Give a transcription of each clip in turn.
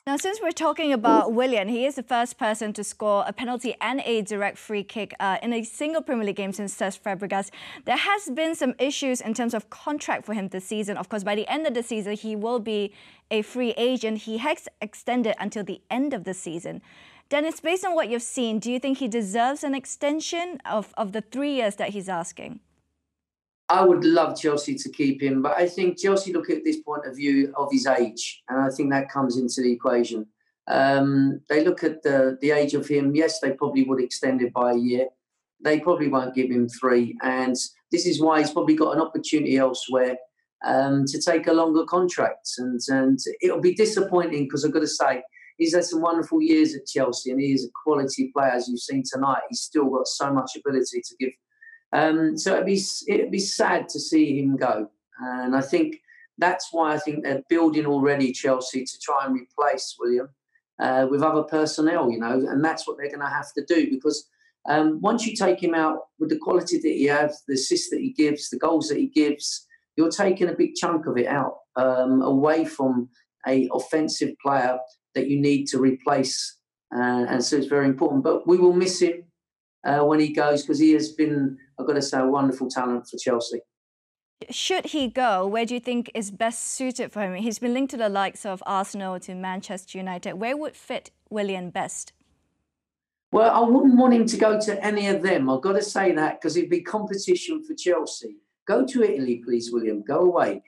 Now, since we're talking about Willian, he is the first person to score a penalty and a direct free kick in a single Premier League game since Cesc Fabregas. There has been some issues in terms of contract for him this season. Of course, by the end of the season, he will be a free agent. He has extended until the end of the season. Dennis, based on what you've seen, do you think he deserves an extension of the 3 years that he's asking? I would love Chelsea to keep him, but I think Chelsea look at this point of view of his age, and I think that comes into the equation. They look at the age of him. Yes, they probably would extend it by a year. They probably won't give him 3, and this is why he's probably got an opportunity elsewhere to take a longer contract. And it'll be disappointing because I've got to say, he's had some wonderful years at Chelsea, and he is a quality player, as you've seen tonight. He's still got so much ability to give. So it'd be sad to see him go, and I think that's why I think they're building already Chelsea to try and replace Willian with other personnel, and that's what they're going to have to do, because once you take him out with the quality that he has, the assists that he gives, the goals that he gives, you're taking a big chunk of it out away from a offensive player that you need to replace, and so it's very important. But we will miss him when he goes, because he has been, I've got to say, a wonderful talent for Chelsea. Should he go, where do you think is best suited for him? He's been linked to the likes of Arsenal, to Manchester United. Where would fit Willian best? Well, I wouldn't want him to go to any of them. I've got to say that, because it'd be competition for Chelsea. Go to Italy, please, William. Go away.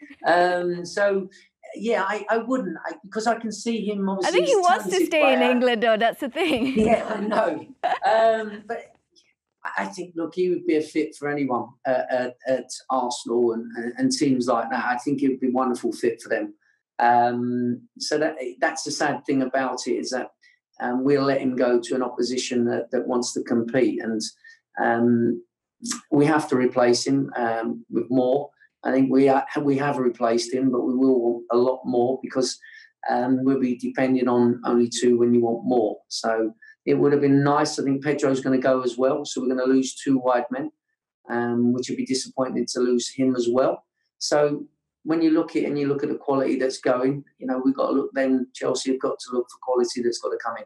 Yeah, I wouldn't, because I can see him. Obviously, I think he wants to stay in England, though. That's the thing. Yeah, I know. But I think, look, he would be a fit for anyone at Arsenal and teams like that. I think it would be a wonderful fit for them. So that's the sad thing about it, is that we'll let him go to an opposition that wants to compete, and we have to replace him with more. I think we have replaced him, but we will want a lot more, because we'll be depending on only 2 when you want more. So it would have been nice. I think Pedro's going to go as well, so we're going to lose 2 wide men, which would be disappointing to lose him as well. So when you look at it and you look at the quality that's going, we've got to look. Then Chelsea have got to look for quality that's got to come in.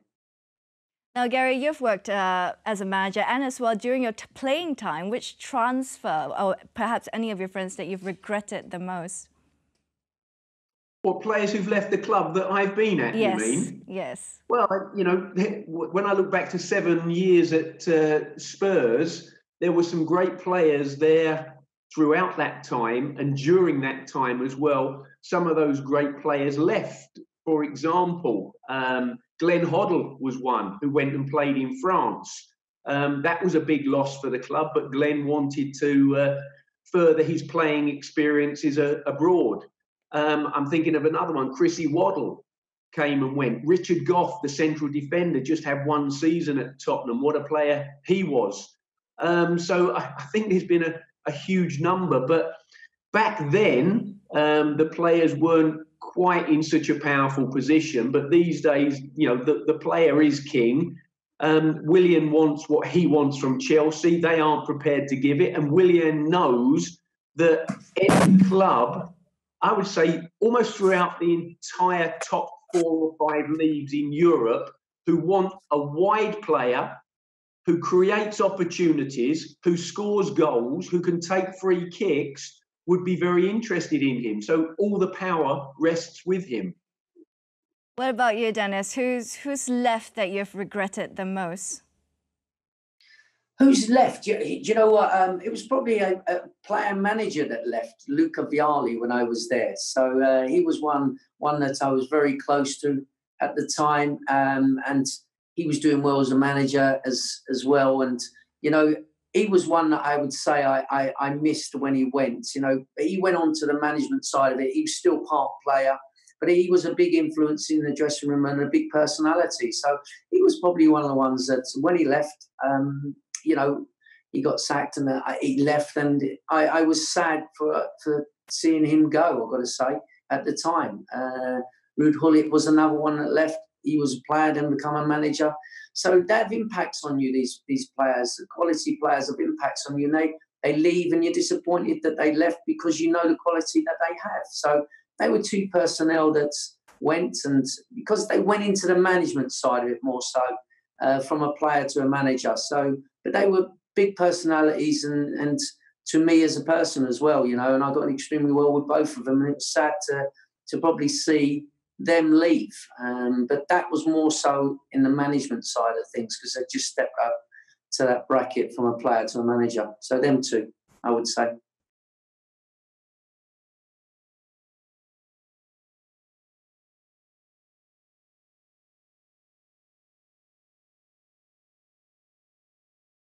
Now, Gary, you've worked as a manager and as well during your playing time. Which transfer, or perhaps any of your friends, that you've regretted the most? Or players who've left the club that I've been at, yes, you mean? Yes. Well, when I look back to 7 years at Spurs, there were some great players there throughout that time, and during that time as well, some of those great players left. For example, Glenn Hoddle was one who went and played in France. That was a big loss for the club, but Glenn wanted to further his playing experiences abroad. I'm thinking of another one. Chrissy Waddle came and went. Richard Gough, the central defender, just had 1 season at Tottenham. What a player he was. So I think there's been a huge number. But back then, the players weren't quite in such a powerful position. But these days, the player is king. Willian wants what he wants from Chelsea. They aren't prepared to give it. And Willian knows that any club, I would say almost throughout the entire top 4 or 5 leagues in Europe, who want a wide player, who creates opportunities, who scores goals, who can take free kicks, would be very interested in him. So all the power rests with him. What about you, Dennis? Who's left that you've regretted the most? Who's left? Do you know what? It was probably a player manager that left, Luca Vialli, when I was there. So he was one that I was very close to at the time, and he was doing well as a manager as well. And he was one that I would say I missed when he went. He went on to the management side of it. He was still part player, but he was a big influence in the dressing room and a big personality. So he was probably one of the ones that, when he left, he got sacked and he left, and I was sad for seeing him go, I've got to say, at the time. Ruud Gullit was another one that left. He was a player, then become a manager. So that impacts on you, these players. The quality players have impacts on you. And they leave, and you're disappointed that they left, because you know the quality that they have. So they were 2 personnel that went, and because they went into the management side of it more so, from a player to a manager. So, but they were big personalities, and to me as a person as well, you know, and I got on extremely well with both of them, and it was sad to probably see them leave. But that was more so in the management side of things, because they just stepped up to that bracket from a player to a manager. So them two, I would say.